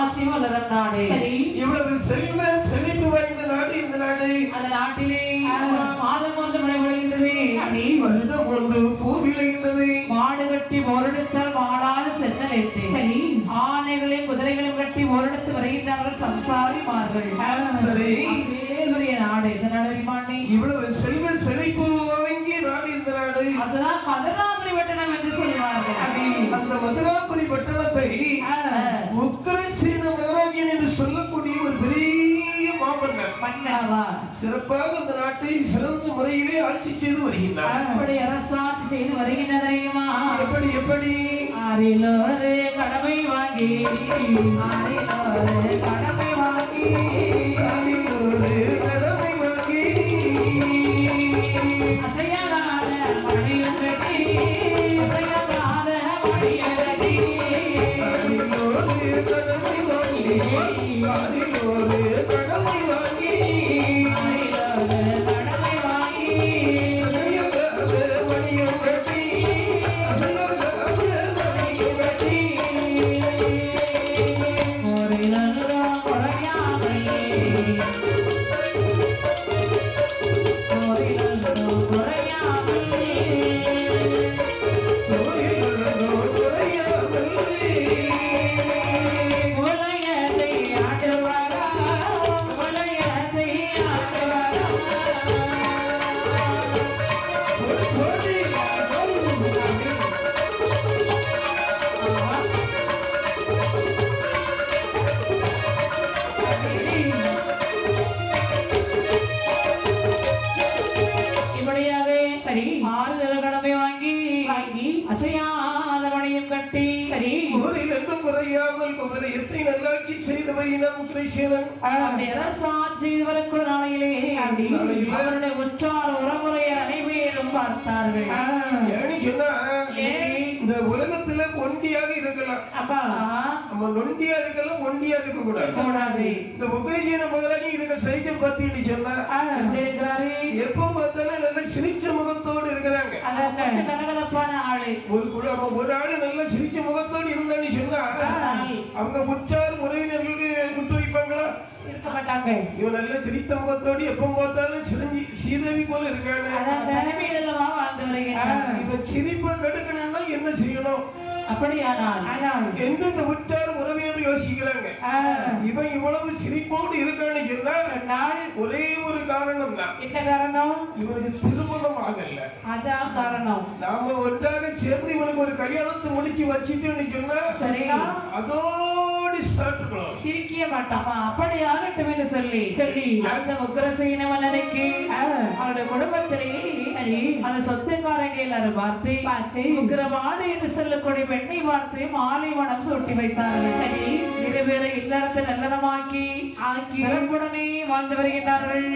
ஆசி வளரும் நாடு. இவ்வளவு செல்வ செழிப்பு வாய்ந்த நாடு இந்த நாடு. அந்த நாட்டிலே மாதம் ஒன்று மழை பொழிகின்றது, வருடம் ஒன்று பூ விளைகின்றது. மாடு கட்டி ஓரிடத்தால் மாடாது சென்னலேற்று, ஆனைகளையும் குதிரைகளையும் கட்டி ஓரிடத்து வருகின்றார்கள் சம்சாரிமார்கள். சரி, பெரிய நாடு இந்த நாடு. இவ்வளவு செல்வ செழிப்பு வாங்கிய நாடு இந்த நாடு. அதுதான் மதுராபுரி பட்டணம் என்று சொல்வார்கள். அந்த மதுராபுரி பட்டணத்தை உக்கிரசேன மகாராஜன் என்று சொல்லக்கூடிய ஒரு பெரிய மாமன்னர் சிறப்பாக அந்த நாட்டை சிறந்த முறையிலே ஆட்சி செய்து வருகின்றார். அப்படி அரசாட்சி செய்து வருகின்றன. எப்படி எப்படி ஆறிலோரு கடமை வாங்கி, ஆறிலோரு கடமை வாங்கி, ஆறிலோரு கடமை வாங்கி, அசையாத மணியும் கட்டி, அசையாத மணியும் கட்டி, ஆறிலோரு கடமை வாங்கி, ஆறிலோரு கடமை வாங்கி, ஆறிலோரு கடமை வாங்கி, அசையாத மணியும் கட்டி, அசையாத மணியும் கட்டி, ஒரு நல்ல குறையாமல், ஒரு நல்ல குறையாமல், உலகத்தை ஆடுவாரா, உலகத்தை ஆடுவாரா. இப்படியாக ஆறுதல் கடமை வாங்கி, அசையாத மணியும் கட்டி, ஊரில் என்றும் குறையாமல் குமரியத்தை நல்லாட்சி செய்தவை நம் உக்கிரசேனன். அப்படி அரசாட்சி செய்து வரக்கூடிய நாளையிலே அவருடைய உற்றார் உறவுறையை அனைவரும் பார்த்தார்கள். ஏன்னு சொன்னா இந்த உலகத்துல ஒண்டியாக இருக்கலாம், நம்ம நொண்டியா இருக்கலாம், ஒண்டியா இருக்க கூடாது. இந்த உக்கிரசேன மகாராஜி இருக்க சைக்கிள் பார்த்தீங்கன்னு சொன்னா இருக்கிறாரு. எப்போ பார்த்தாலும் நல்ல சிரிச்ச முகத்தோடு இருக்கிறாங்க. கலகலப்பான ஆளு. ஒரு ஆளு நல்ல சிரிச்ச முகத்தோடு இருந்தான்னு சொன்னா அவங்க உற்றார் உறவினர்களுக்கு குட்டு வைப்பாங்களா? இருக்க மாட்டாங்க. இவன் நல்ல சிரித்த முகத்தோடு எப்ப பார்த்தாலும் சீதேவி போல இருக்காங்க. இவன் சிரிப்பை கடுக்கணும்னா என்ன செய்யணும்? அப்படியானால் என்று இந்த உற்றார் உறவினர் யோசிக்கிறாங்க. இவன் இவ்வளவு சிரிப்போடு இருக்கான்னு சொன்னால் ஒரே ஒரு காரணம் தான். என்ன காரணம்? இவனுக்கு திருமணம் ஆகல. அதான் காரணம். நாம ஒன்றாக சேர்ந்து இவனுக்கு ஒரு கல்யாணத்தை முடிச்சு வச்சுட்டு சொன்னா சரியா அதோடு சாப்பிட்டுக்கலாம், சிரிக்க மாட்டான். அப்படி ஆகட்டும் என்று சொல்லி அந்த உக்கிரசேன மன்னனுக்கு அவருடைய குடும்பத்திலே அந்த சொத்துக்காரங்க எல்லாரும் பார்த்து உக்கிரவாடு என்று சொல்லக்கூடிய பெண்ணை பார்த்து மாலை மனம் சூட்டி வைத்தார்கள். இருவேறு இல்லறத்தை நல்லறமாக்கி சிறப்புடனே வாழ்ந்து வருகின்றார்கள்.